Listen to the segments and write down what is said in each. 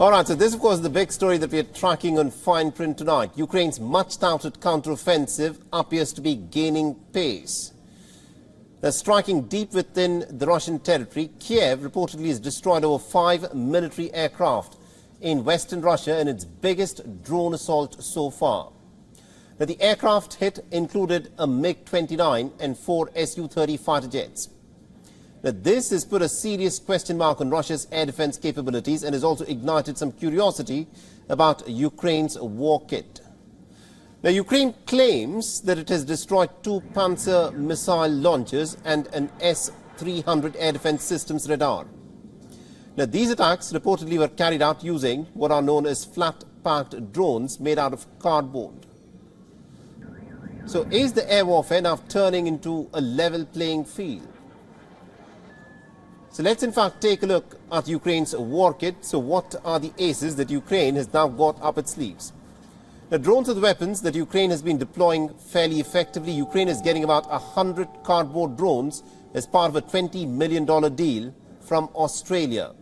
All right, so this, of course, is the big story that we're tracking on Fineprint tonight. Ukraine's much-touted counteroffensive appears to be gaining pace. They're striking deep within the Russian territory. Kyiv reportedly has destroyed over 5 military aircraft in western Russia in its biggest drone assault so far. Now, the aircraft hit included a MiG-29 and 4 Su-30 fighter jets. Now, this has put a serious question mark on Russia's air defense capabilities and has also ignited some curiosity about Ukraine's war kit. Now, Ukraine claims that it has destroyed 2 Panzer missile launchers and an S-300 air defense systems radar. Now, these attacks reportedly were carried out using what are known as flat-packed drones made out of cardboard. So, is the air warfare now turning into a level playing field? So let's in fact take a look at Ukraine's war kit. So what are the aces that Ukraine has now got up its sleeves? Now, drones are the weapons that Ukraine has been deploying fairly effectively. Ukraine is getting about 100 cardboard drones as part of a $20 million deal from Australia.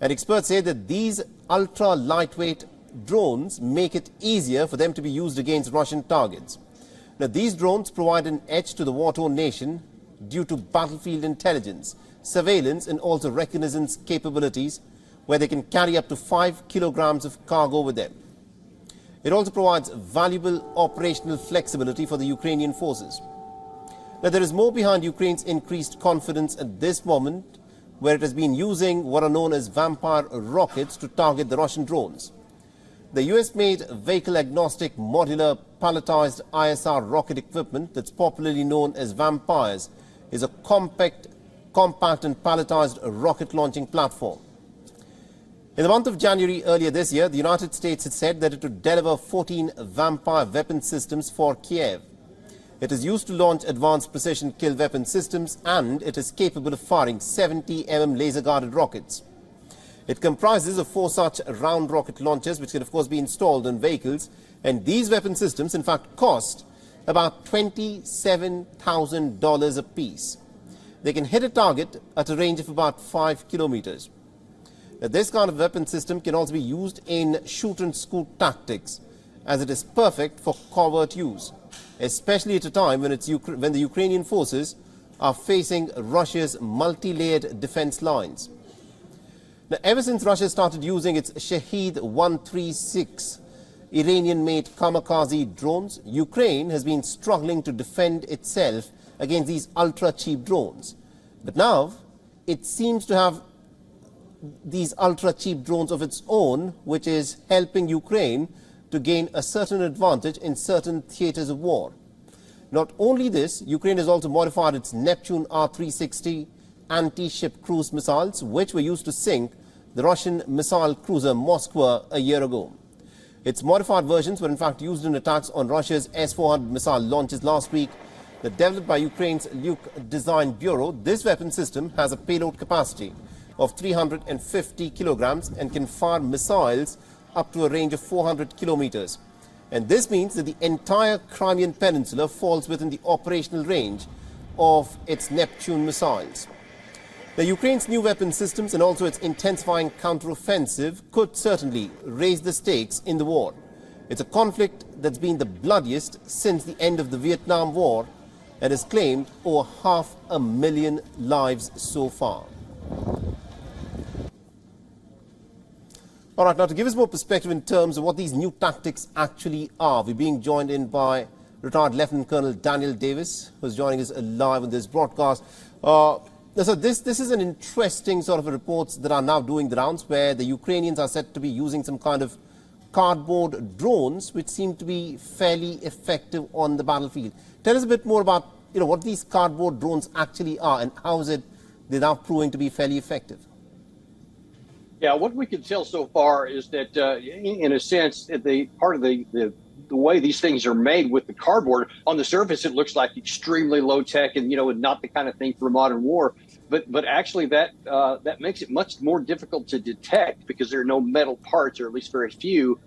And experts say that these ultra-lightweight drones make it easier for them to be used against Russian targets. Now, these drones provide an edge to the war-torn nation due to battlefield intelligence, surveillance and also reconnaissance capabilities, where they can carry up to 5 kilograms of cargo with them. It also provides valuable operational flexibility for the Ukrainian forces. Now, there is more behind Ukraine's increased confidence at this moment, where it has been using what are known as vampire rockets to target the Russian drones. The US-made vehicle-agnostic modular palletized ISR rocket equipment that's popularly known as Vampires is a compact and palletized rocket launching platform. In the month of January earlier this year, the United States had said that it would deliver 14 Vampire weapon systems for Kyiv. It is used to launch advanced precision kill weapon systems, and it is capable of firing 70 mm laser-guided rockets. It comprises of 4 such round rocket launchers, which can of course be installed on vehicles, and these weapon systems in fact cost about $27,000 a piece. They can hit a target at a range of about 5 kilometers. Now, this kind of weapon system can also be used in shoot-and-scoot tactics, as it is perfect for covert use, especially at a time when the Ukrainian forces are facing Russia's multi-layered defense lines. Now, ever since Russia started using its Shahed 136 Iranian-made kamikaze drones, Ukraine has been struggling to defend itself against these ultra-cheap drones. But now, it seems to have these ultra-cheap drones of its own, which is helping Ukraine to gain a certain advantage in certain theaters of war. Not only this, Ukraine has also modified its Neptune R-360 anti-ship cruise missiles, which were used to sink the Russian missile cruiser Moskva a year ago. Its modified versions were in fact used in attacks on Russia's S-400 missile launches last week. Developed by Ukraine's Luke Design Bureau, this weapon system has a payload capacity of 350 kilograms and can fire missiles up to a range of 400 kilometers. And this means that the entire Crimean Peninsula falls within the operational range of its Neptune missiles. Now, Ukraine's new weapon systems and also its intensifying counteroffensive could certainly raise the stakes in the war. It's a conflict that's been the bloodiest since the end of the Vietnam War and has claimed over 500,000 lives so far. All right, now to give us more perspective in terms of what these new tactics actually are, we're being joined in by retired Lieutenant Colonel Daniel Davis, who's joining us live on this broadcast. So this is an interesting sort of reports that are now doing the rounds, where the Ukrainians are said to be using some kind of cardboard drones, which seem to be fairly effective on the battlefield. Tell us a bit more about what these cardboard drones actually are and how is it they're now proving to be fairly effective. Yeah, what we can tell so far is that, in a sense, the part of the way these things are made with the cardboard, on the surface it looks like extremely low tech and not the kind of thing for modern war. But actually that makes it much more difficult to detect, because there are no metal parts, or at least very few,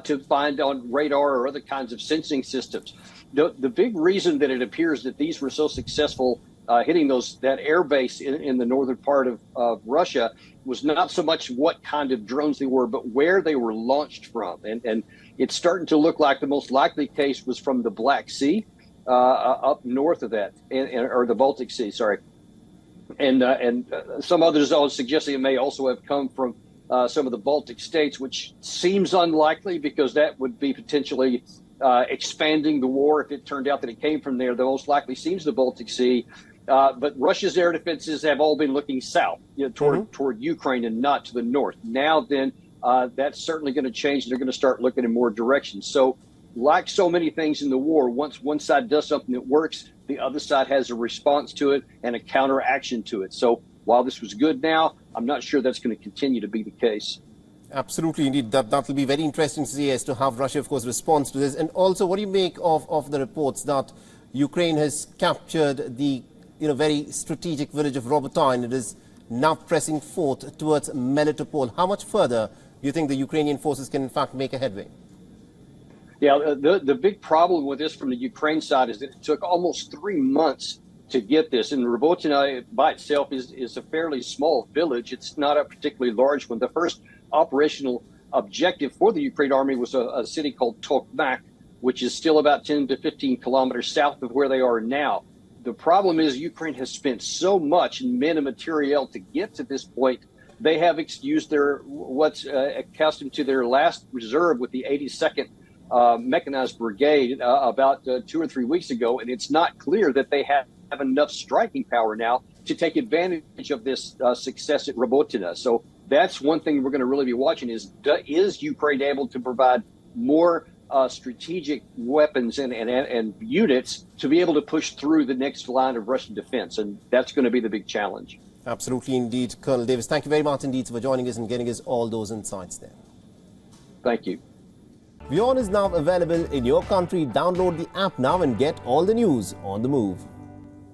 to find on radar or other kinds of sensing systems. The big reason that it appears that these were so successful hitting that air base in the northern part of Russia was not so much what kind of drones they were, but where they were launched from. And it's starting to look like the most likely case was from the Black Sea, up north of that, or the Baltic Sea, sorry. And some others are suggesting it may also have come from some of the Baltic states, which seems unlikely because that would be potentially expanding the war if it turned out that it came from there. The most likely seems the Baltic Sea. But Russia's air defenses have all been looking south, toward Ukraine and not to the north. Now then, that's certainly going to change. They're going to start looking in more directions. So like so many things in the war, once one side does something that works, the other side has a response to it and a counteraction to it. So while this was good now, I'm not sure that's going to continue to be the case. Absolutely, indeed. That will be very interesting to see as to how Russia, of course, responds to this. And also, what do you make of the reports that Ukraine has captured the very strategic village of Robotyne? It is now pressing forth towards Melitopol. How much further do you think the Ukrainian forces can, in fact, make a headway? Yeah, the big problem with this from the Ukraine side is that it took almost 3 months to get this. And Robotyne by itself is a fairly small village. It's not a particularly large one. The first operational objective for the Ukraine army was a city called Tokmak, which is still about 10 to 15 kilometers south of where they are now. The problem is Ukraine has spent so much in men and materiel to get to this point. They have used what's accustomed to their last reserve with the 82nd Mechanized Brigade about 2 or 3 weeks ago, and it's not clear that they have enough striking power now to take advantage of this success at Robotyne. So that's one thing we're going to really be watching is Ukraine able to provide more strategic weapons and units to be able to push through the next line of Russian defense, and that's going to be the big challenge. Absolutely indeed. Colonel Davis, thank you very much indeed for joining us and getting us all those insights there. Thank you. WION is now available in your country. Download the app now and get all the news on the move.